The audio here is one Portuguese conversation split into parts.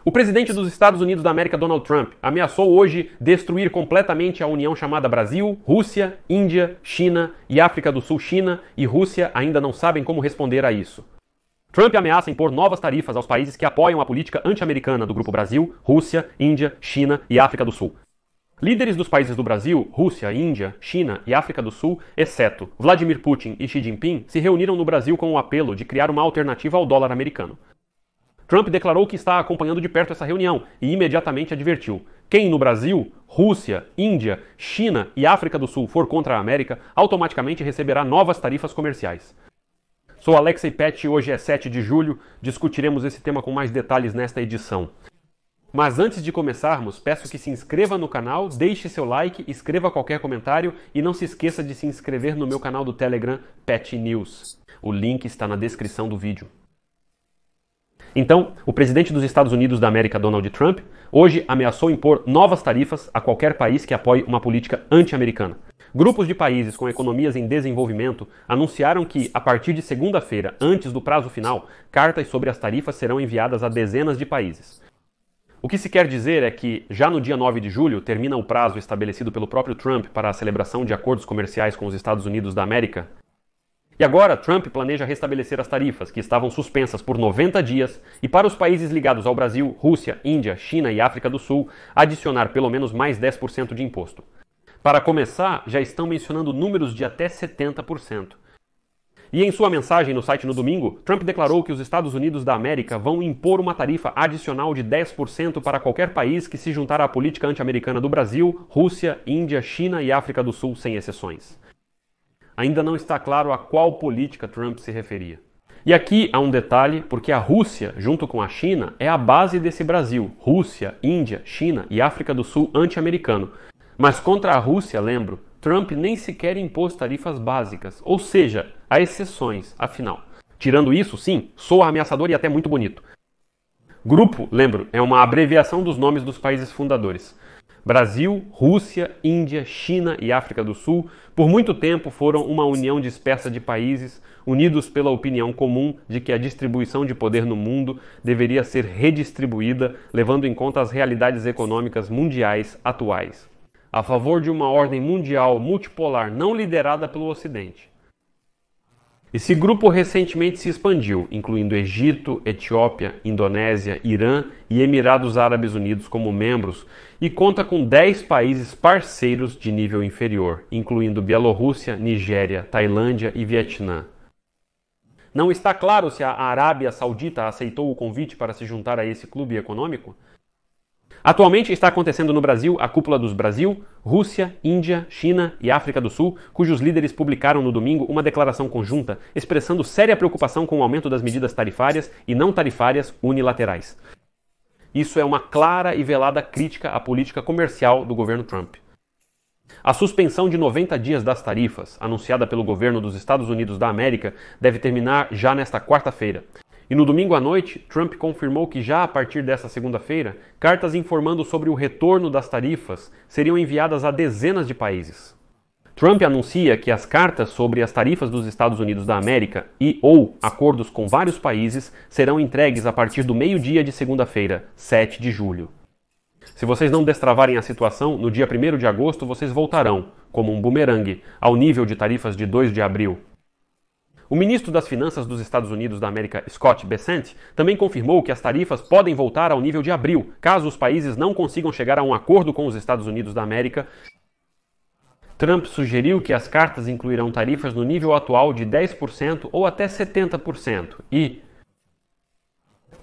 O presidente dos Estados Unidos da América, Donald Trump, ameaçou hoje destruir completamente a união chamada Brasil, Rússia, Índia, China e África do Sul. China e Rússia ainda não sabem como responder a isso. Trump ameaça impor novas tarifas aos países que apoiam a política anti-americana do grupo Brasil, Rússia, Índia, China e África do Sul. Líderes dos países do Brasil, Rússia, Índia, China e África do Sul, exceto Vladimir Putin e Xi Jinping, se reuniram no Brasil com o apelo de criar uma alternativa ao dólar americano. Trump declarou que está acompanhando de perto essa reunião e imediatamente advertiu: quem no Brasil, Rússia, Índia, China e África do Sul for contra a América, automaticamente receberá novas tarifas comerciais. Sou Alexei Pet e hoje é 7 de julho, discutiremos esse tema com mais detalhes nesta edição. Mas antes de começarmos, peço que se inscreva no canal, deixe seu like, escreva qualquer comentário e não se esqueça de se inscrever no meu canal do Telegram Pet News. O link está na descrição do vídeo. Então, o presidente dos Estados Unidos da América, Donald Trump, hoje ameaçou impor novas tarifas a qualquer país que apoie uma política anti-americana. Grupos de países com economias em desenvolvimento anunciaram que, a partir de segunda-feira, antes do prazo final, cartas sobre as tarifas serão enviadas a dezenas de países. O que se quer dizer é que, já no dia 9 de julho, termina o prazo estabelecido pelo próprio Trump para a celebração de acordos comerciais com os Estados Unidos da América. E agora, Trump planeja restabelecer as tarifas, que estavam suspensas por 90 dias, e para os países ligados ao Brasil, Rússia, Índia, China e África do Sul, adicionar pelo menos mais 10% de imposto. Para começar, já estão mencionando números de até 70%. E em sua mensagem no site no domingo, Trump declarou que os Estados Unidos da América vão impor uma tarifa adicional de 10% para qualquer país que se juntar à política anti-americana do Brasil, Rússia, Índia, China e África do Sul, sem exceções. Ainda não está claro a qual política Trump se referia. E aqui há um detalhe, porque a Rússia, junto com a China, é a base desse Brasil, Rússia, Índia, China e África do Sul anti-americano. Mas contra a Rússia, lembro, Trump nem sequer impôs tarifas básicas, ou seja, há exceções, afinal. Tirando isso, sim, soa ameaçador e até muito bonito. Grupo, lembro, é uma abreviação dos nomes dos países fundadores. Brasil, Rússia, Índia, China e África do Sul, por muito tempo foram uma união dispersa de países, unidos pela opinião comum de que a distribuição de poder no mundo deveria ser redistribuída, levando em conta as realidades econômicas mundiais atuais, a favor de uma ordem mundial multipolar não liderada pelo Ocidente. Esse grupo recentemente se expandiu, incluindo Egito, Etiópia, Indonésia, Irã e Emirados Árabes Unidos como membros, e conta com 10 países parceiros de nível inferior, incluindo Bielorrússia, Nigéria, Tailândia e Vietnã. Não está claro se a Arábia Saudita aceitou o convite para se juntar a esse clube econômico. Atualmente está acontecendo no Brasil a cúpula dos Brasil, Rússia, Índia, China e África do Sul, cujos líderes publicaram no domingo uma declaração conjunta expressando séria preocupação com o aumento das medidas tarifárias e não tarifárias unilaterais. Isso é uma clara e velada crítica à política comercial do governo Trump. A suspensão de 90 dias das tarifas, anunciada pelo governo dos Estados Unidos da América, deve terminar já nesta quarta-feira. E no domingo à noite, Trump confirmou que já a partir desta segunda-feira, cartas informando sobre o retorno das tarifas seriam enviadas a dezenas de países. Trump anuncia que as cartas sobre as tarifas dos Estados Unidos da América ou acordos com vários países serão entregues a partir do meio-dia de segunda-feira, 7 de julho. Se vocês não destravarem a situação, no dia 1º de agosto vocês voltarão, como um bumerangue, ao nível de tarifas de 2 de abril. O ministro das Finanças dos Estados Unidos da América, Scott Bessent, também confirmou que as tarifas podem voltar ao nível de abril, caso os países não consigam chegar a um acordo com os Estados Unidos da América. Trump sugeriu que as cartas incluirão tarifas no nível atual de 10% ou até 70%, e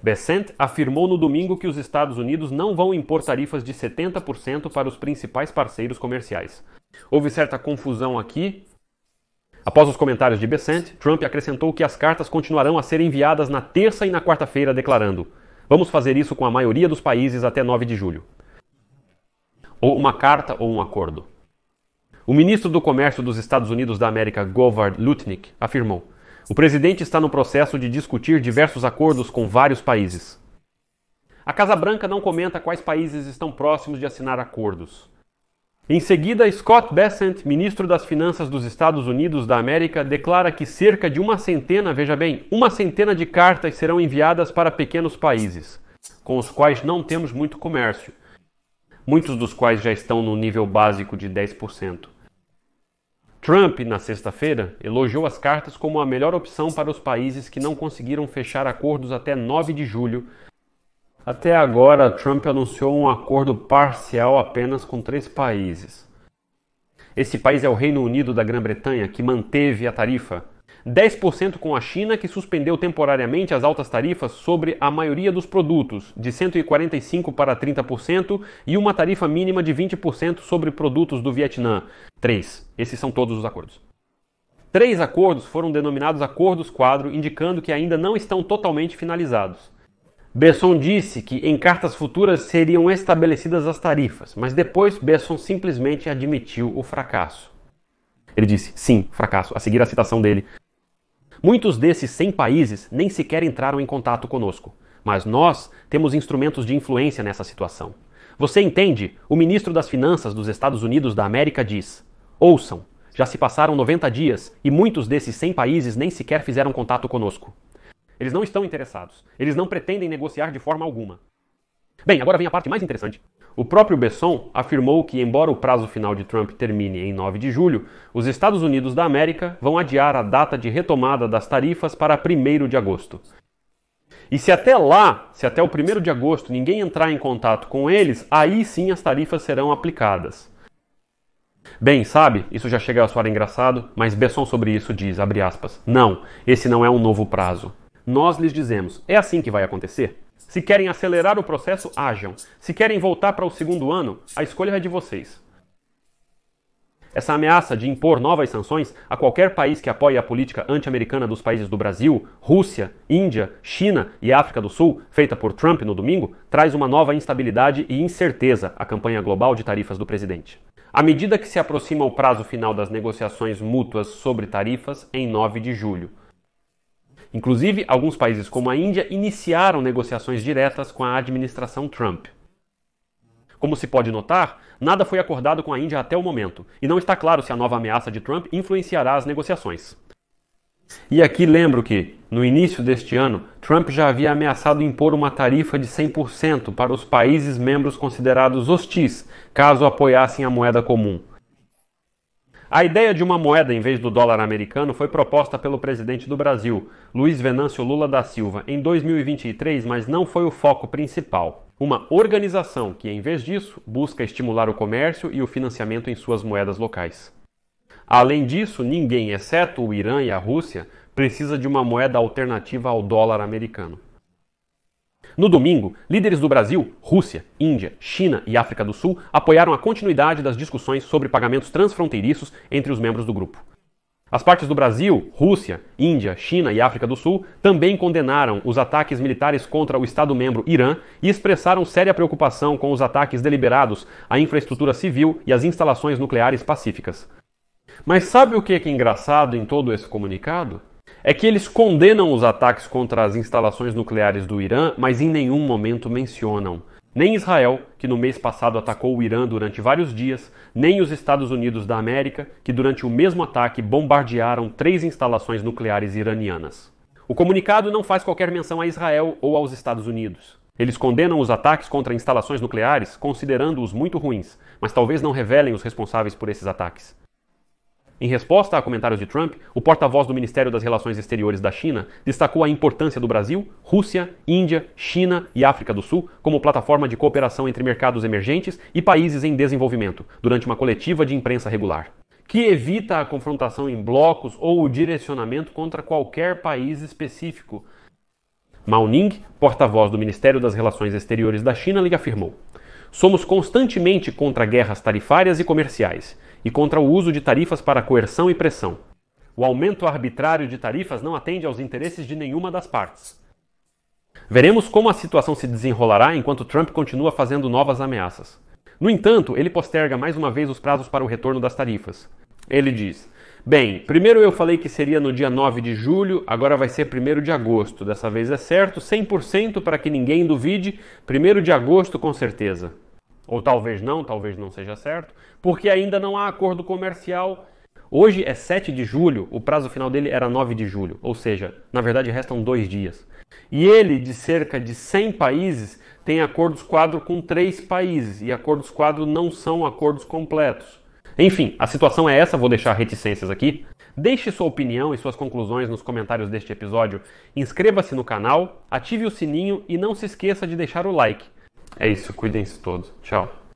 Bessent afirmou no domingo que os Estados Unidos não vão impor tarifas de 70% para os principais parceiros comerciais. Houve certa confusão aqui. Após os comentários de Bessent, Trump acrescentou que as cartas continuarão a ser enviadas na terça e na quarta-feira, declarando: "Vamos fazer isso com a maioria dos países até 9 de julho. Ou uma carta ou um acordo. O ministro do Comércio dos Estados Unidos da América, Govard Lutnick, afirmou: "O presidente está no processo de discutir diversos acordos com vários países." A Casa Branca não comenta quais países estão próximos de assinar acordos. Em seguida, Scott Bessent, ministro das Finanças dos Estados Unidos da América, declara que cerca de uma centena de cartas serão enviadas para pequenos países. com os quais não temos muito comércio, muitos dos quais já estão no nível básico de 10%. Trump, na sexta-feira, elogiou as cartas como a melhor opção para os países que não conseguiram fechar acordos até 9 de julho. Até agora, Trump anunciou um acordo parcial apenas com 3 países. Esse país é o Reino Unido da Grã-Bretanha, que manteve a tarifa. 10% com a China, que suspendeu temporariamente as altas tarifas sobre a maioria dos produtos, de 145% para 30%, e uma tarifa mínima de 20% sobre produtos do Vietnã. 3. Esses são todos os acordos. 3 acordos foram denominados acordos quadro, indicando que ainda não estão totalmente finalizados. Besson disse que em cartas futuras seriam estabelecidas as tarifas, mas depois Besson simplesmente admitiu o fracasso. Ele disse, sim, fracasso, a seguir a citação dele. Muitos desses 100 países nem sequer entraram em contato conosco, mas nós temos instrumentos de influência nessa situação. Você entende? O ministro das Finanças dos Estados Unidos da América diz: ouçam, já se passaram 90 dias e muitos desses 100 países nem sequer fizeram contato conosco. Eles não estão interessados. Eles não pretendem negociar de forma alguma. Bem, agora vem a parte mais interessante. O próprio Besson afirmou que, embora o prazo final de Trump termine em 9 de julho, os Estados Unidos da América vão adiar a data de retomada das tarifas para 1º de agosto. E se até lá, se até o 1º de agosto ninguém entrar em contato com eles, aí sim as tarifas serão aplicadas. Bem, sabe, isso já chega a soar engraçado, mas Besson sobre isso diz, abre aspas, não, esse não é um novo prazo. Nós lhes dizemos, é assim que vai acontecer? Se querem acelerar o processo, ajam. Se querem voltar para o 2º ano, a escolha é de vocês. Essa ameaça de impor novas sanções a qualquer país que apoie a política anti-americana dos países do Brasil, Rússia, Índia, China e África do Sul, feita por Trump no domingo, traz uma nova instabilidade e incerteza à campanha global de tarifas do presidente. À medida que se aproxima o prazo final das negociações mútuas sobre tarifas, em 9 de julho. Inclusive, alguns países como a Índia iniciaram negociações diretas com a administração Trump. Como se pode notar, nada foi acordado com a Índia até o momento, e não está claro se a nova ameaça de Trump influenciará as negociações. E aqui lembro que, no início deste ano, Trump já havia ameaçado impor uma tarifa de 100% para os países membros considerados hostis, caso apoiassem a moeda comum. A ideia de uma moeda em vez do dólar americano foi proposta pelo presidente do Brasil, Luiz Venâncio Lula da Silva, em 2023, mas não foi o foco principal. Uma organização que, em vez disso, busca estimular o comércio e o financiamento em suas moedas locais. Além disso, ninguém, exceto o Irã e a Rússia, precisa de uma moeda alternativa ao dólar americano. No domingo, líderes do Brasil, Rússia, Índia, China e África do Sul apoiaram a continuidade das discussões sobre pagamentos transfronteiriços entre os membros do grupo. As partes do Brasil, Rússia, Índia, China e África do Sul também condenaram os ataques militares contra o Estado-membro Irã e expressaram séria preocupação com os ataques deliberados à infraestrutura civil e às instalações nucleares pacíficas. Mas sabe o que é engraçado em todo esse comunicado? É que eles condenam os ataques contra as instalações nucleares do Irã, mas em nenhum momento mencionam nem Israel, que no mês passado atacou o Irã durante vários dias, nem os Estados Unidos da América, que durante o mesmo ataque bombardearam 3 instalações nucleares iranianas. O comunicado não faz qualquer menção a Israel ou aos Estados Unidos. Eles condenam os ataques contra instalações nucleares, considerando-os muito ruins, mas talvez não revelem os responsáveis por esses ataques. Em resposta a comentários de Trump, o porta-voz do Ministério das Relações Exteriores da China destacou a importância do Brasil, Rússia, Índia, China e África do Sul como plataforma de cooperação entre mercados emergentes e países em desenvolvimento, durante uma coletiva de imprensa regular, que evita a confrontação em blocos ou o direcionamento contra qualquer país específico. Mao Ning, porta-voz do Ministério das Relações Exteriores da China, lhe afirmou: somos constantemente contra guerras tarifárias e comerciais, e contra o uso de tarifas para coerção e pressão. O aumento arbitrário de tarifas não atende aos interesses de nenhuma das partes. Veremos como a situação se desenrolará enquanto Trump continua fazendo novas ameaças. No entanto, ele posterga mais uma vez os prazos para o retorno das tarifas. Ele diz: bem, primeiro eu falei que seria no dia 9 de julho, agora vai ser 1º de agosto. Dessa vez é certo, 100% para que ninguém duvide, 1º de agosto com certeza. Ou talvez não seja certo, porque ainda não há acordo comercial. Hoje é 7 de julho, o prazo final dele era 9 de julho, ou seja, na verdade restam 2 dias. E ele, de cerca de 100 países, tem acordos quadro com 3 países, e acordos quadro não são acordos completos. Enfim, a situação é essa, vou deixar reticências aqui. Deixe sua opinião e suas conclusões nos comentários deste episódio, inscreva-se no canal, ative o sininho e não se esqueça de deixar o like. É isso, cuidem-se todos. Tchau.